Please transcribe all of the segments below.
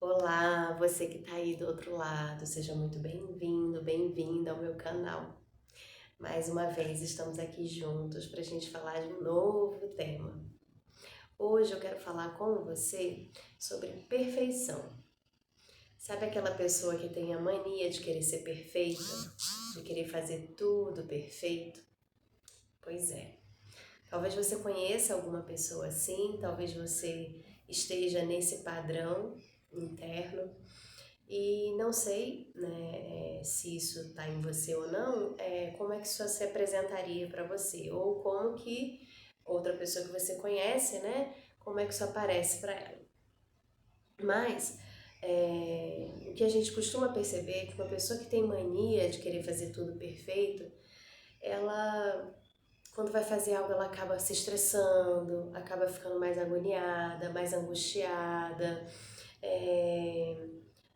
Olá, você que está aí do outro lado, seja muito bem-vindo, bem-vinda ao meu canal. Mais uma vez estamos aqui juntos para a gente falar de um novo tema. Hoje eu quero falar com você sobre perfeição. Sabe aquela pessoa que tem a mania de querer ser perfeita, de querer fazer tudo perfeito? Pois é. Talvez você conheça alguma pessoa assim, talvez você esteja nesse padrão interno. E não sei, né, se isso está em você ou não, como é que isso se apresentaria para você, ou como que outra pessoa que você conhece, né, como é que isso aparece para ela. Mas o que a gente costuma perceber é que uma pessoa que tem mania de querer fazer tudo perfeito, ela, quando vai fazer algo, ela acaba se estressando, acaba ficando mais agoniada, mais angustiada, é,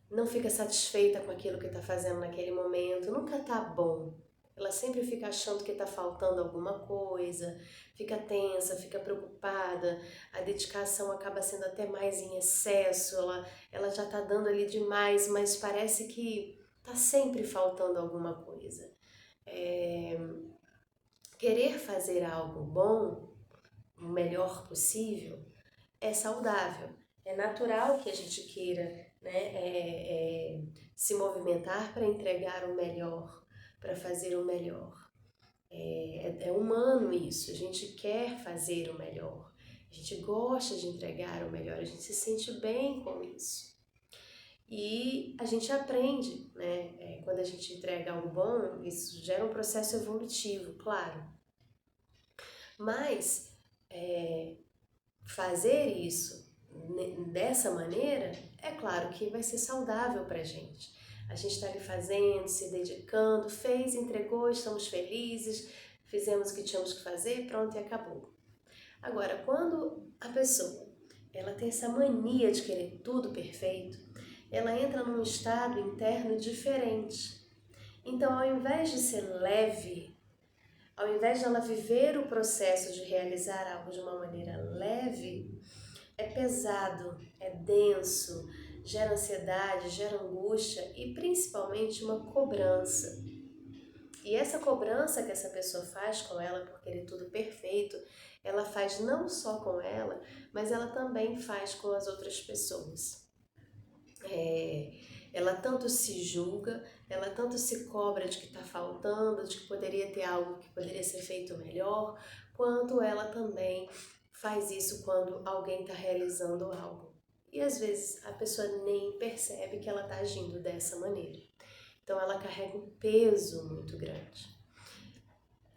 não fica satisfeita com aquilo que está fazendo naquele momento, nunca tá bom. Ela sempre fica achando que está faltando alguma coisa, fica tensa, fica preocupada, a dedicação acaba sendo até mais em excesso, ela já está dando ali demais, mas parece que está sempre faltando alguma coisa. Querer fazer algo bom, o melhor possível, é saudável. É natural que a gente queira, né, se movimentar para entregar o melhor, para fazer o melhor. É humano isso, a gente quer fazer o melhor, a gente gosta de entregar o melhor, a gente se sente bem com isso. E a gente aprende, né? Quando a gente entrega algo bom, isso gera um processo evolutivo, claro. Mas fazer isso dessa maneira, é claro que vai ser saudável para a gente. A gente está ali fazendo, se dedicando, fez, entregou, estamos felizes, fizemos o que tínhamos que fazer, pronto e acabou. Agora, quando a pessoa ela tem essa mania de querer tudo perfeito, ela entra num estado interno diferente. Então, ao invés de ser leve, ao invés de ela viver o processo de realizar algo de uma maneira leve, é pesado, é denso, gera ansiedade, gera angústia e principalmente uma cobrança. E essa cobrança que essa pessoa faz com ela por querer tudo perfeito, ela faz não só com ela, mas ela também faz com as outras pessoas. Ela tanto se julga, ela tanto se cobra de que está faltando, de que poderia ter algo que poderia ser feito melhor, quanto ela também faz isso quando alguém está realizando algo. E às vezes a pessoa nem percebe que ela está agindo dessa maneira. Então ela carrega um peso muito grande.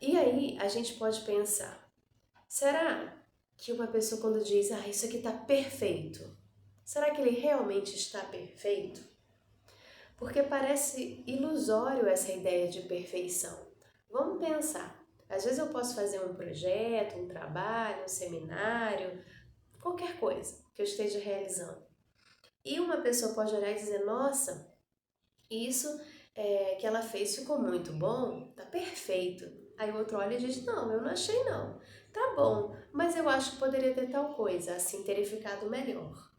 E aí a gente pode pensar, será que uma pessoa quando diz, isso aqui está perfeito, será que ele realmente está perfeito? Porque parece ilusório essa ideia de perfeição. Vamos pensar. Às vezes eu posso fazer um projeto, um trabalho, um seminário, qualquer coisa que eu esteja realizando. E uma pessoa pode olhar e dizer, nossa, isso que ela fez ficou muito bom, tá perfeito. Aí o outro olha e diz, não, eu não achei não. Tá bom, mas eu acho que poderia ter tal coisa, assim teria ficado melhor.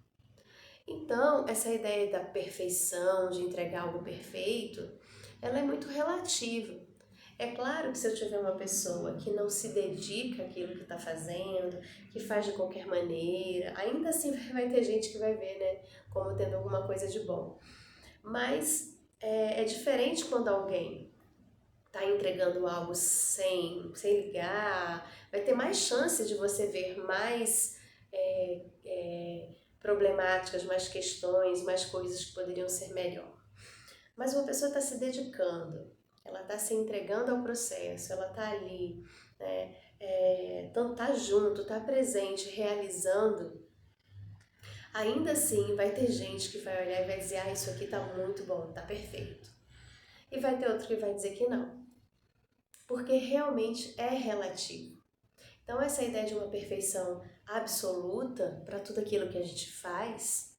Então, essa ideia da perfeição, de entregar algo perfeito, ela é muito relativa. É claro que se eu tiver uma pessoa que não se dedica àquilo que está fazendo, que faz de qualquer maneira, ainda assim vai ter gente que vai ver, né, como tendo alguma coisa de bom. Mas é diferente quando alguém está entregando algo sem ligar, vai ter mais chance de você ver mais problemáticas, mais questões, mais coisas que poderiam ser melhor. Mas uma pessoa está se dedicando, ela está se entregando ao processo, ela está ali, né? Então tá junto, tá presente, realizando. Ainda assim, vai ter gente que vai olhar e vai dizer, isso aqui tá muito bom, tá perfeito. E vai ter outro que vai dizer que não, porque realmente é relativo. Então essa ideia de uma perfeição absoluta para tudo aquilo que a gente faz,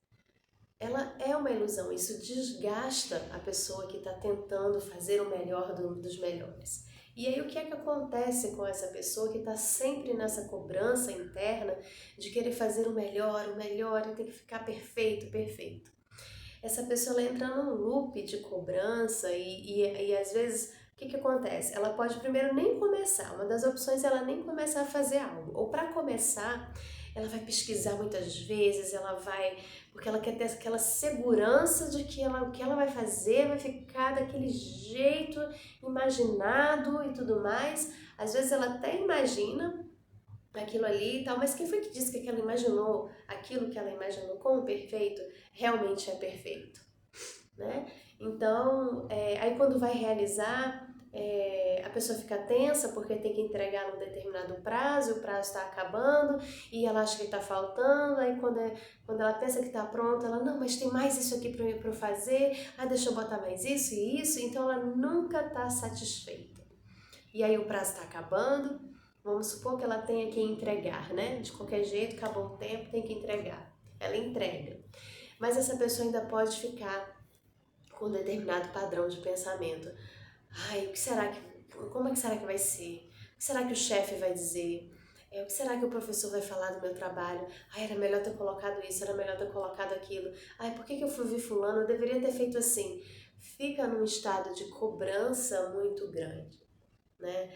ela é uma ilusão, isso desgasta a pessoa que está tentando fazer o melhor dos melhores. E aí o que é que acontece com essa pessoa que está sempre nessa cobrança interna de querer fazer o melhor e tem que ficar perfeito, perfeito? essa pessoa ela entra num loop de cobrança e às vezes o que acontece? Ela pode primeiro nem começar, uma das opções é ela nem começar a fazer algo, ou para começar, ela vai pesquisar muitas vezes, ela vai, porque ela quer ter aquela segurança de que o que ela vai fazer vai ficar daquele jeito imaginado e tudo mais. Às vezes ela até imagina aquilo ali e tal, mas quem foi que disse que ela imaginou aquilo que ela imaginou como perfeito realmente é perfeito, né? Então, aí quando vai realizar, a pessoa fica tensa porque tem que entregar num determinado prazo, e o prazo está acabando e ela acha que está faltando, aí quando ela pensa que está pronta, ela, não, mas tem mais isso aqui para eu fazer, deixa eu botar mais isso e isso, então ela nunca está satisfeita. E aí o prazo está acabando, vamos supor que ela tenha que entregar, né? De qualquer jeito, acabou o tempo, tem que entregar. Ela entrega. Mas essa pessoa ainda pode ficar com um determinado padrão de pensamento. Ai, o que será que, como é que será que vai ser? O que será que o chefe vai dizer? O que será que o professor vai falar do meu trabalho? Ai, era melhor ter colocado isso, era melhor ter colocado aquilo. Ai, por que eu fui ver fulano? Eu deveria ter feito assim. Fica num estado de cobrança muito grande, né?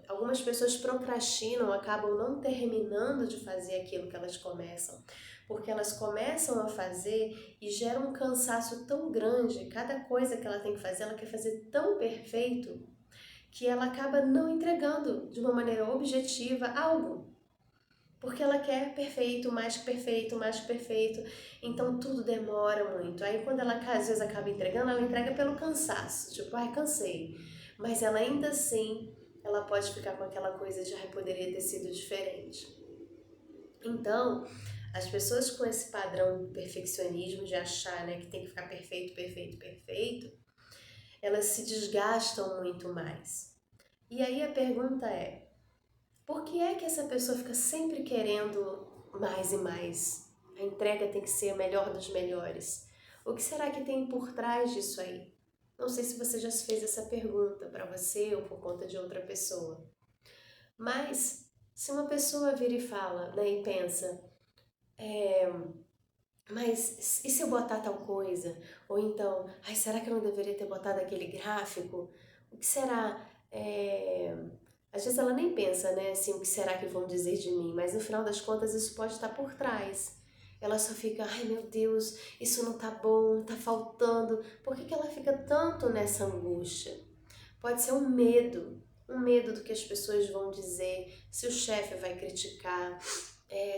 Algumas pessoas procrastinam, acabam não terminando de fazer aquilo que elas começam, porque elas começam a fazer e geram um cansaço tão grande, cada coisa que ela tem que fazer, ela quer fazer tão perfeito, que ela acaba não entregando de uma maneira objetiva algo. Porque ela quer perfeito, mais que perfeito, mais que perfeito. Então tudo demora muito. Aí quando ela às vezes acaba entregando, ela entrega pelo cansaço. Tipo, ai, cansei. Mas ela ainda assim, ela pode ficar com aquela coisa de, ai, poderia ter sido diferente. Então, as pessoas com esse padrão de perfeccionismo, de achar, né, que tem que ficar perfeito, perfeito, perfeito, elas se desgastam muito mais. E aí a pergunta é, por que é que essa pessoa fica sempre querendo mais e mais? A entrega tem que ser a melhor dos melhores. O que será que tem por trás disso aí? Não sei se você já se fez essa pergunta para você ou por conta de outra pessoa. Mas se uma pessoa vira e fala, né, e pensa, mas e se eu botar tal coisa? Ou então, ai, será que eu não deveria ter botado aquele gráfico? O que será? Às vezes ela nem pensa, né, assim, o que será que vão dizer de mim? Mas no final das contas isso pode estar por trás. Ela só fica, ai meu Deus, isso não tá bom, tá faltando. Por que ela fica tanto nessa angústia? Pode ser um medo do que as pessoas vão dizer, se o chefe vai criticar,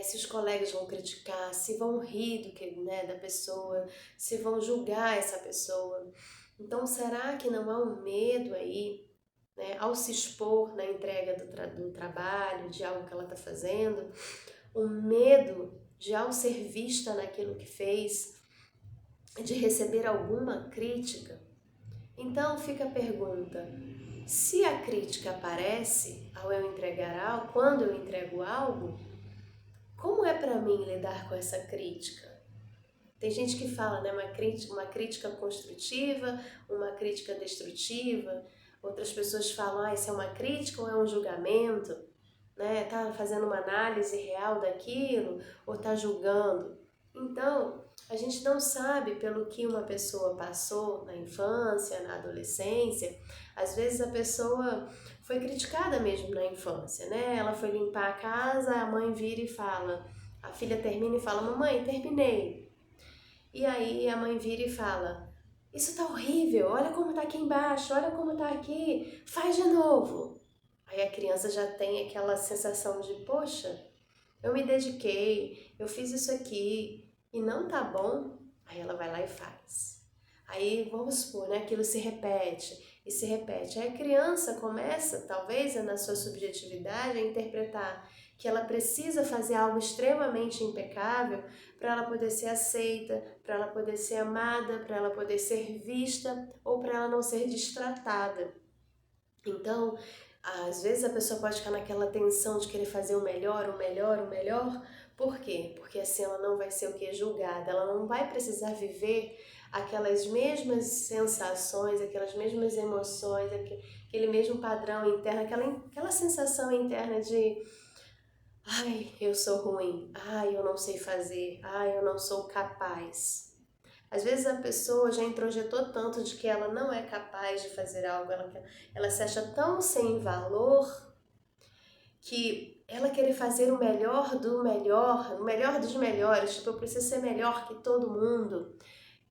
se os colegas vão criticar, se vão rir do que, né, da pessoa, se vão julgar essa pessoa. Então, será que não há um medo aí, né, ao se expor na entrega do trabalho, de algo que ela está fazendo, um medo de, ao ser vista naquilo que fez, de receber alguma crítica? Então, fica a pergunta, se a crítica aparece ao eu entregar algo, quando eu entrego algo, como é para mim lidar com essa crítica? Tem gente que fala, né, uma crítica construtiva, uma crítica destrutiva. Outras pessoas falam, isso é uma crítica ou é um julgamento? Né? Tá fazendo uma análise real daquilo ou tá julgando? Então, a gente não sabe pelo que uma pessoa passou na infância, na adolescência. Às vezes a pessoa foi criticada mesmo na infância, né? Ela foi limpar a casa, a mãe vira e fala, a filha termina e fala, mamãe, terminei. E aí a mãe vira e fala, isso tá horrível, olha como tá aqui embaixo, olha como tá aqui, faz de novo. Aí a criança já tem aquela sensação de, poxa, eu me dediquei, eu fiz isso aqui e não tá bom. Aí ela vai lá e faz. Aí vamos supor, né, aquilo se repete e se repete. Aí a criança começa, talvez na sua subjetividade, a interpretar que ela precisa fazer algo extremamente impecável para ela poder ser aceita, para ela poder ser amada, para ela poder ser vista ou para ela não ser destratada. Então, às vezes a pessoa pode ficar naquela tensão de querer fazer o melhor, o melhor, o melhor. Por quê? Porque assim ela não vai ser o que? Julgada. Ela não vai precisar viver aquelas mesmas sensações, aquelas mesmas emoções, aquele mesmo padrão interno, aquela sensação interna de ai, eu sou ruim, ai, eu não sei fazer, ai, eu não sou capaz. Às vezes a pessoa já introjetou tanto de que ela não é capaz de fazer algo, ela se acha tão sem valor que ela querer fazer o melhor do melhor, o melhor dos melhores, tipo, eu preciso ser melhor que todo mundo,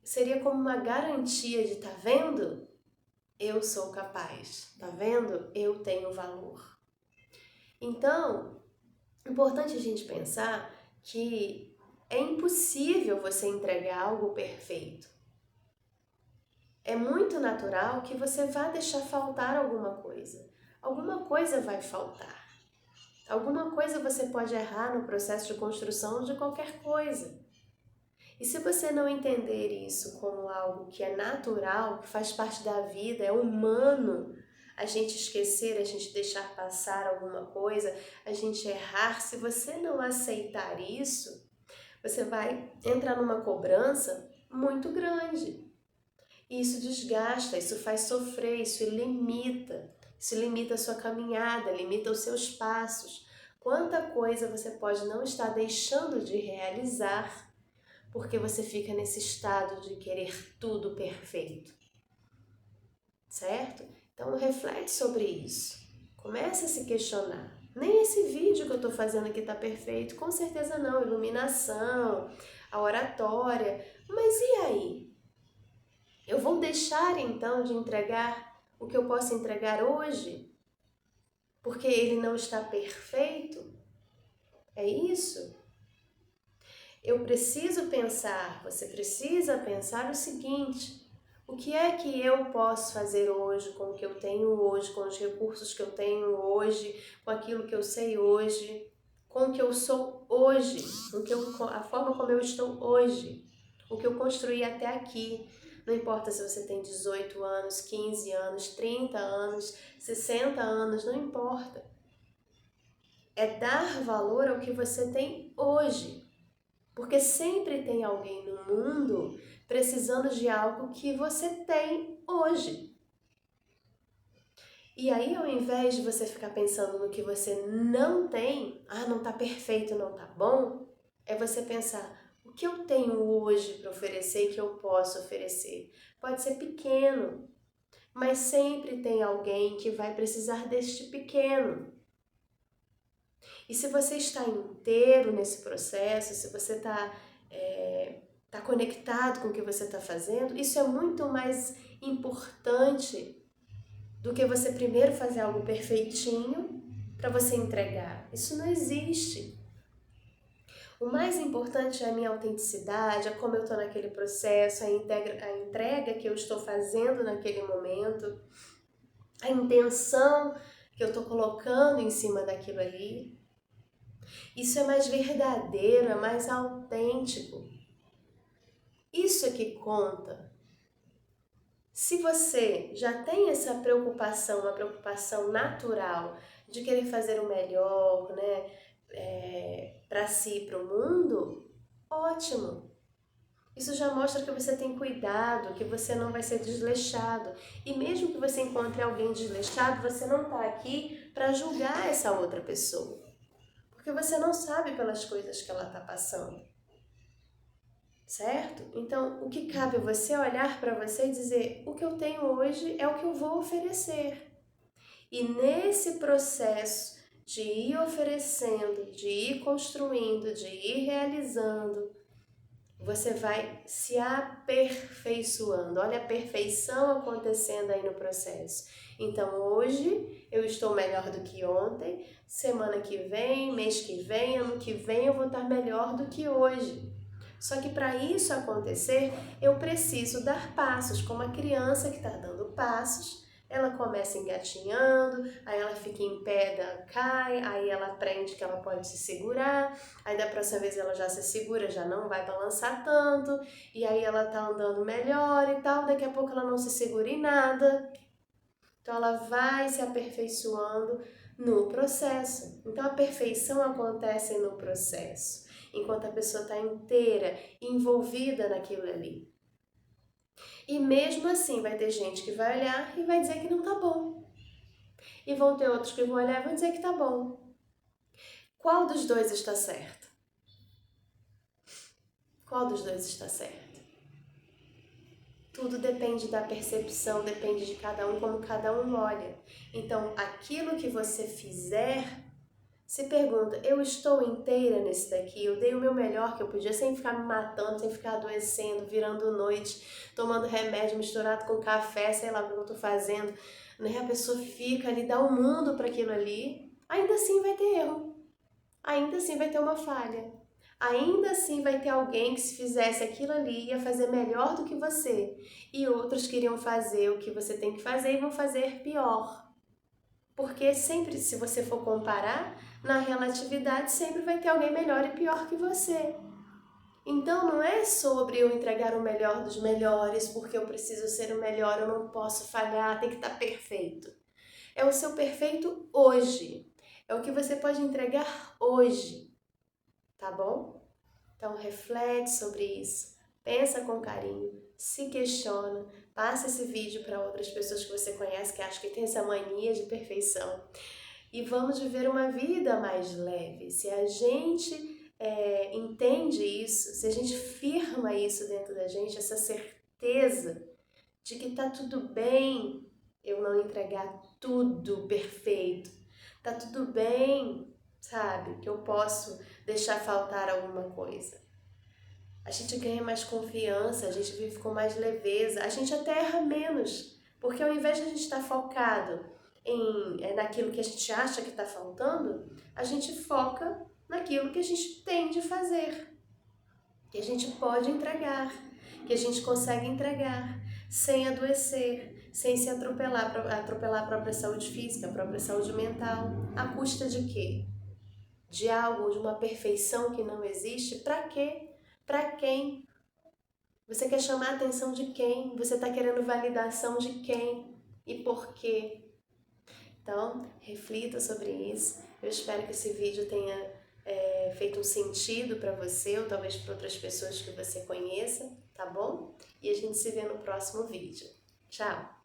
seria como uma garantia de, tá vendo? Eu sou capaz, tá vendo? Eu tenho valor. Então, é importante a gente pensar que é impossível você entregar algo perfeito. É muito natural que você vá deixar faltar alguma coisa. Alguma coisa vai faltar. Alguma coisa você pode errar no processo de construção de qualquer coisa. E se você não entender isso como algo que é natural, que faz parte da vida, é humano, a gente esquecer, a gente deixar passar alguma coisa, a gente errar, se você não aceitar isso, você vai entrar numa cobrança muito grande. E isso desgasta, isso faz sofrer, isso limita a sua caminhada, limita os seus passos. Quanta coisa você pode não estar deixando de realizar porque você fica nesse estado de querer tudo perfeito, certo? Então reflete sobre isso, comece a se questionar. Nem esse vídeo que eu estou fazendo aqui está perfeito, com certeza não, iluminação, a oratória, mas e aí? Eu vou deixar então de entregar o que eu posso entregar hoje? Porque ele não está perfeito? É isso? Eu preciso pensar, você precisa pensar o seguinte: o que é que eu posso fazer hoje com o que eu tenho hoje, com os recursos que eu tenho hoje, com aquilo que eu sei hoje, com o que eu sou hoje, a forma como eu estou hoje, o que eu construí até aqui. Não importa se você tem 18 anos, 15 anos, 30 anos, 60 anos, não importa. É dar valor ao que você tem hoje. Porque sempre tem alguém no mundo precisando de algo que você tem hoje. E aí, ao invés de você ficar pensando no que você não tem, não tá perfeito, não tá bom, é você pensar, o que eu tenho hoje para oferecer e que eu posso oferecer? Pode ser pequeno, mas sempre tem alguém que vai precisar deste pequeno. E se você está inteiro nesse processo, se você está conectado com o que você está fazendo, isso é muito mais importante do que você primeiro fazer algo perfeitinho para você entregar. Isso não existe. O mais importante é a minha autenticidade, é como eu estou naquele processo, a entrega que eu estou fazendo naquele momento, a intenção que eu estou colocando em cima daquilo ali. Isso é mais verdadeiro, é mais autêntico. Isso é que conta. Se você já tem essa preocupação, uma preocupação natural de querer fazer o melhor, né, para si e para o mundo, ótimo. Isso já mostra que você tem cuidado, que você não vai ser desleixado. E mesmo que você encontre alguém desleixado, você não está aqui para julgar essa outra pessoa. Porque você não sabe pelas coisas que ela está passando. Certo? Então, o que cabe a você é olhar para você e dizer: o que eu tenho hoje é o que eu vou oferecer. E nesse processo de ir oferecendo, de ir construindo, de ir realizando, você vai se aperfeiçoando. Olha a perfeição acontecendo aí no processo. Então, hoje eu estou melhor do que ontem, semana que vem, mês que vem, ano que vem eu vou estar melhor do que hoje. Só que para isso acontecer, eu preciso dar passos, como a criança que está dando passos. Ela começa engatinhando, aí ela fica em pé, cai, aí ela aprende que ela pode se segurar, aí da próxima vez ela já se segura, já não vai balançar tanto, e aí ela tá andando melhor e tal, daqui a pouco ela não se segura em nada. Então ela vai se aperfeiçoando no processo. Então a perfeição acontece no processo, enquanto a pessoa está inteira, envolvida naquilo ali. E mesmo assim vai ter gente que vai olhar e vai dizer que não tá bom. E vão ter outros que vão olhar e vão dizer que tá bom. Qual dos dois está certo? Qual dos dois está certo? Tudo depende da percepção, depende de cada um, como cada um olha. Então, aquilo que você fizer, se pergunta, eu estou inteira nesse daqui? Eu dei o meu melhor que eu podia, sem ficar me matando, sem ficar adoecendo, virando noite, tomando remédio misturado com café, sei lá o que eu estou fazendo. Né? A pessoa fica ali, dá o mundo para aquilo ali, ainda assim vai ter erro, ainda assim vai ter uma falha. Ainda assim vai ter alguém que se fizesse aquilo ali ia fazer melhor do que você. E outros queriam fazer o que você tem que fazer e vão fazer pior. Porque sempre, se você for comparar, na relatividade sempre vai ter alguém melhor e pior que você. Então não é sobre eu entregar o melhor dos melhores, porque eu preciso ser o melhor, eu não posso falhar, tem que estar perfeito. É o seu perfeito hoje. É o que você pode entregar hoje. Tá bom? Então reflete sobre isso, pensa com carinho, se questiona, passa esse vídeo para outras pessoas que você conhece que acham que tem essa mania de perfeição. E vamos viver uma vida mais leve. Se a gente entende isso, se a gente firma isso dentro da gente, essa certeza de que tá tudo bem eu não entregar tudo perfeito, tá tudo bem, sabe, que eu posso deixar faltar alguma coisa. A gente ganha mais confiança, a gente vive com mais leveza, a gente até erra menos, porque ao invés de a gente estar focado naquilo que a gente acha que está faltando, a gente foca naquilo que a gente tem de fazer, que a gente pode entregar, que a gente consegue entregar, sem adoecer, sem se atropelar a própria saúde física, a própria saúde mental. À custa de quê? De algo, de uma perfeição que não existe? Para quê? Para quem? Você quer chamar a atenção de quem? Você está querendo validação de quem? E por quê? Então, reflita sobre isso. Eu espero que esse vídeo tenha feito um sentido para você, ou talvez para outras pessoas que você conheça, tá bom? E a gente se vê no próximo vídeo. Tchau!